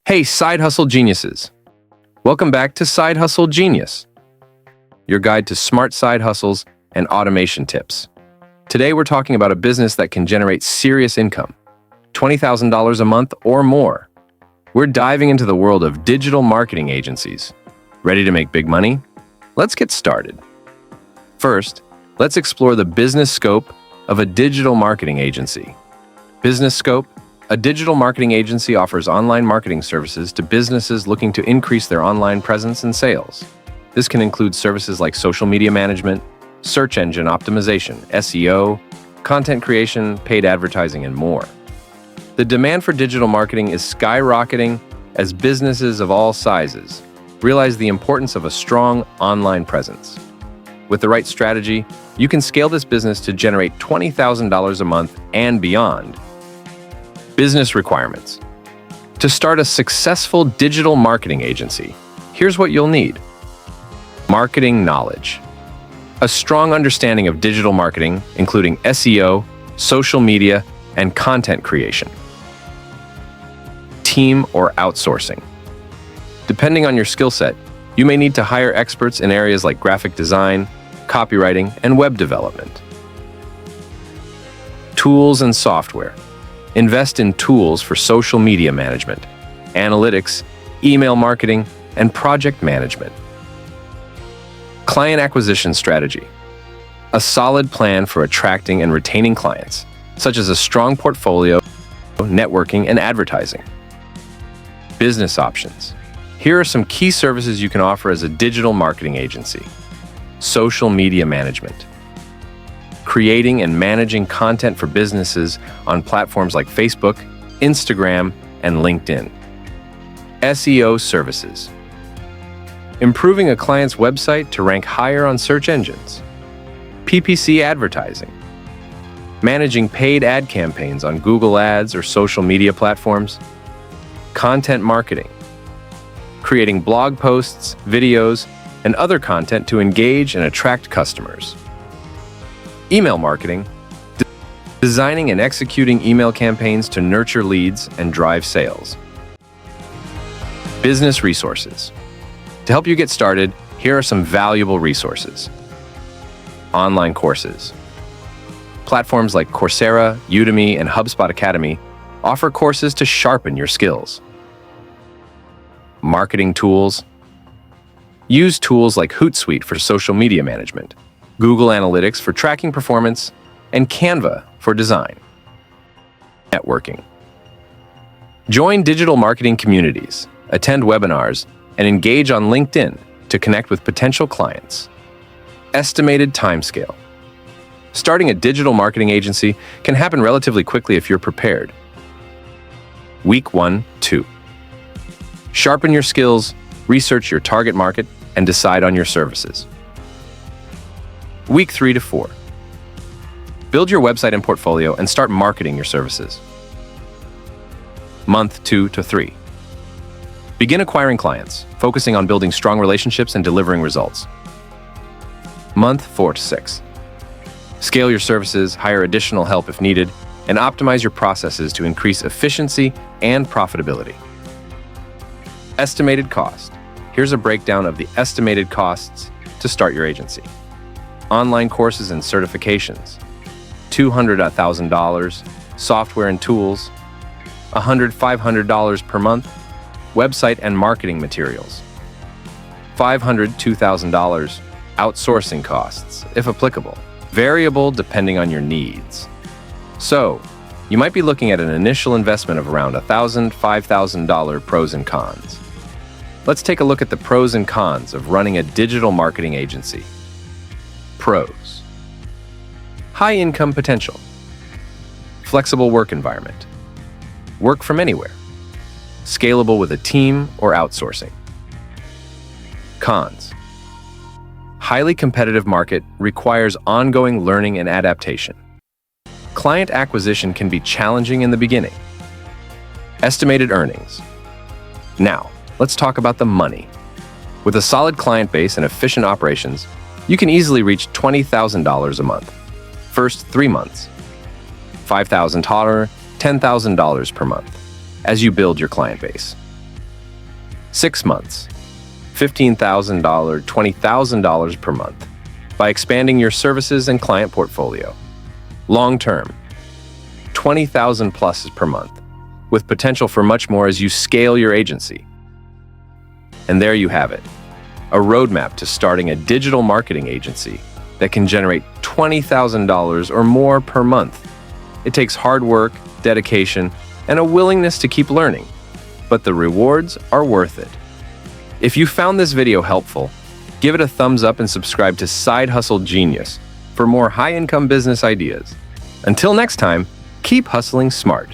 Hey, Side Hustle Geniuses! Welcome back to Side Hustle Genius, your guide to smart side hustles and automation tips. Today, we're talking about a business that can generate serious income, $20,000 a month or more. We're diving into the world of digital marketing agencies. Ready to make big money? Let's get started. First, let's explore the business scope of a digital marketing agency. Business scope: a digital marketing agency offers online marketing services to businesses looking to increase their online presence and sales. This can include services like social media management, search engine optimization, SEO, content creation, paid advertising, and more. The demand for digital marketing is skyrocketing as businesses of all sizes realize the importance of a strong online presence. With the right strategy, you can scale this business to generate $20,000 a month and beyond. Business requirements. To start a successful digital marketing agency, here's what you'll need. Marketing knowledge. A strong understanding of digital marketing, including SEO, social media, and content creation. Team or outsourcing. Depending on your skill set, you may need to hire experts in areas like graphic design, copywriting, and web development. Tools and software. Invest in tools for social media management, analytics, email marketing, and project management. Client acquisition strategy. A solid plan for attracting and retaining clients, such as a strong portfolio, networking, and advertising. Business options. Here are some key services you can offer as a digital marketing agency. Social media management. Creating and managing content for businesses on platforms like Facebook, Instagram, and LinkedIn. SEO services. Improving a client's website to rank higher on search engines. PPC advertising. Managing paid ad campaigns on Google Ads or social media platforms. Content marketing. Creating blog posts, videos, and other content to engage and attract customers. Email marketing. Designing and executing email campaigns to nurture leads and drive sales. Business resources. To help you get started, here are some valuable resources. Online courses. Platforms like Coursera, Udemy, and HubSpot Academy offer courses to sharpen your skills. Marketing tools. Use tools like Hootsuite for social media management, Google Analytics for tracking performance, and Canva for design. Networking. Join digital marketing communities, attend webinars, and engage on LinkedIn to connect with potential clients. Estimated timescale. Starting a digital marketing agency can happen relatively quickly if you're prepared. Week 1, 2. Sharpen your skills, research your target market, and decide on your services. Week 3 to 4. Build your website and portfolio and start marketing your services. Month 2 to 3. Begin acquiring clients, focusing on building strong relationships and delivering results. Month 4 to 6. Scale your services, hire additional help if needed, and optimize your processes to increase efficiency and profitability. Estimated cost. Here's a breakdown of the estimated costs to start your agency. Online courses and certifications, $200,000, software and tools, $500 per month, website and marketing materials, $2,000, outsourcing costs, if applicable, variable depending on your needs. So, you might be looking at an initial investment of around $1,000, $5,000 pros and cons. Let's take a look at the pros and cons of running a digital marketing agency. Pros. High income potential. Flexible work environment. Work from anywhere. Scalable with a team or outsourcing. Cons. Highly competitive market requires ongoing learning and adaptation. Client acquisition can be challenging in the beginning. Estimated earnings. Now, let's talk about the money. With a solid client base and efficient operations, you can easily reach $20,000 a month. First 3 months. $5,000 $10,000 per month as you build your client base. 6 months, $15,000, $20,000 per month by expanding your services and client portfolio. Long term, 20,000 plus per month, with potential for much more as you scale your agency. And there you have it, a roadmap to starting a digital marketing agency that can generate $20,000 or more per month. It takes hard work, dedication, and a willingness to keep learning, but the rewards are worth it. If you found this video helpful, give it a thumbs up and subscribe to Side Hustle Genius for more high-income business ideas. Until next time, keep hustling smart.